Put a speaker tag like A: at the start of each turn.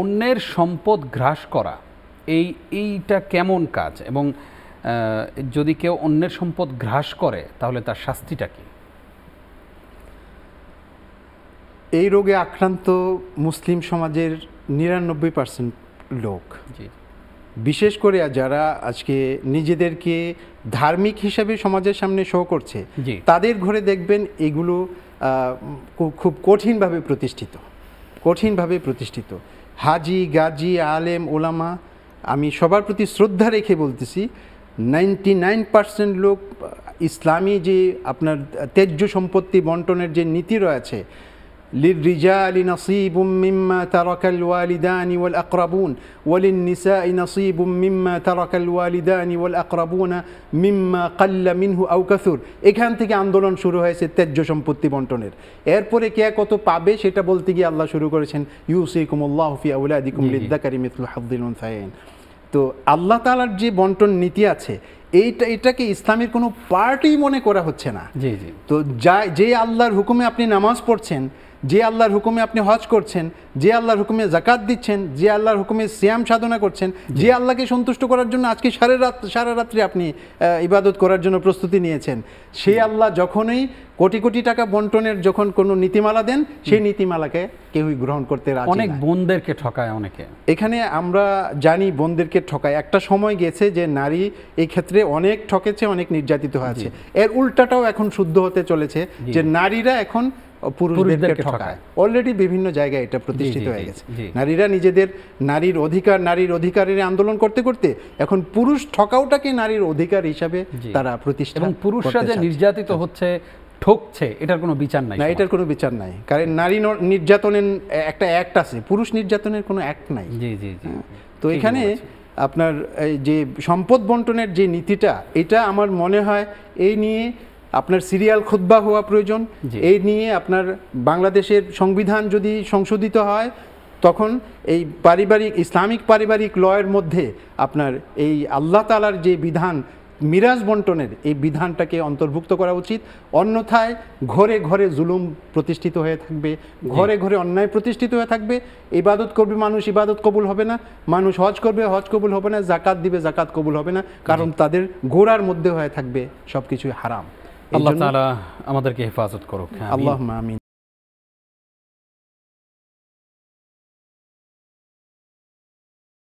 A: অন্যের সম্পদ গ্রাস করা এইটা কেমন কাজ, এবং যদি কেউ অন্যের সম্পদ গ্রাস করে তাহলে তার শাস্তিটা কি?
B: এই রোগে আক্রান্ত মুসলিম সমাজের ৯৯% লোক, বিশেষ করে যারা আজকে নিজেদেরকে ধার্মিক হিসাবে সমাজের সামনে শো করছে, তাদের ঘরে দেখবেন এগুলো খুব কঠিনভাবে প্রতিষ্ঠিত। হাজি, গাজী, আলেম, ওলামা, আমি সবার প্রতি শ্রদ্ধা রেখে বলতেছি 99% লোক ইসলামী যে আপনার ত্যায্য সম্পত্তি বন্টনের যে নীতি রয়েছে, للرجال نصيب مما ترك الوالدان والأقربون وللنساء نصيب مما ترك الوالدان والأقربون مما قل منه أو كثر। এখান থেকে আন্দোলন শুরু হয়েছে ত্যায্য সম্পত্তি বন্টনের। এরপরে কে কত পাবে সেটা বলতে গিয়ে আল্লাহ শুরু করেছেন ইউসিকুমুল্লাহু ফি আওলাদিকুম লিযযাকারি মিসলু হাযযিল উনসায়াইন। তো আল্লাহ তাআলার যে বন্টন নীতি আছে এটাকে ইসলামের কোনো পার্টই মনে করা হচ্ছে না। তো যে আল্লাহর হুকুমে আপনি নামাজ পড়ছেন, যে আল্লাহর হুকুমে আপনি হজ করছেন, যে আল্লাহর হুকুমে যাকাত দিচ্ছেন, যে আল্লাহর হুকুমে সিয়াম সাধনা করছেন, যে আল্লাহকে সন্তুষ্ট করার জন্য আজকে সারা রাত্রি আপনি ইবাদত করার জন্য প্রস্তুতি নিয়েছেন, সেই আল্লাহ যখনই কোটি কোটি টাকা বন্টনের যখন কোনো নীতিমালা দেন, সেই নীতিমালাকে কেউই গ্রহণ করতে রাজি না।
A: অনেক বোনদেরকে ঠকায় অনেকে।
B: এখানে আমরা জানি বোনদেরকে ঠকায়। একটা সময় গেছে যে নারী এই ক্ষেত্রে অনেক ঠকেছে, অনেক নির্যাতিত হয়েছে। এর উল্টাটাও এখন শুদ্ধ হতে চলেছে যে নারীরা এখন পুরুষদেরকে ঠকায়। অলরেডি বিভিন্ন জায়গায় এটা প্রতিষ্ঠিত হয়ে গেছে। নারীরা নিজেদের নারীর অধিকারের আন্দোলন করতে করতে এখন পুরুষ ঠকাওটাকে নারীর অধিকার হিসাবে তারা প্রতিষ্ঠা,
A: এবং পুরুষরা যে নির্যাতিত হচ্ছে, ঠকছে, এটার কোনো বিচার নাই।
B: না, এটার কোনো বিচার নাই, কারণ নারী নির্যাতনের একটা অ্যাক্ট আছে, পুরুষ নির্যাতনের কোনো অ্যাক্ট নাই। তো এখানে আপনার এই যে সম্পদ বন্টনের যে নীতিটা, এটা আমার মনে হয় এই নিয়ে আপনার সিরিয়াল খুতবা হওয়া প্রয়োজন। এই নিয়ে আপনার বাংলাদেশের সংবিধান যদি সংশোধিত হয়, তখন এই ইসলামিক পারিবারিক লয়ের মধ্যে আপনার এই আল্লাহ তাআলার যে বিধান মিরাজ বন্টনের, এই বিধানটাকে অন্তর্ভুক্ত করা উচিত। অন্যথায় ঘরে ঘরে জুলুম প্রতিষ্ঠিত হয়ে থাকবে, ঘরে ঘরে অন্যায় প্রতিষ্ঠিত হয়ে থাকবে। ইবাদত করবে মানুষ, ইবাদত কবুল হবে না। মানুষ হজ করবে, হজ কবুল হবে না। জাকাত দিবে, জাকাত কবুল হবে না, কারণ তাদের গোড়ার মধ্যে হয়ে থাকবে সবকিছুই হারাম।
A: আল্লাহ তাআলা আমাদেরকে হেফাজত করুক।
B: আল্লাহুম্মা আমিন।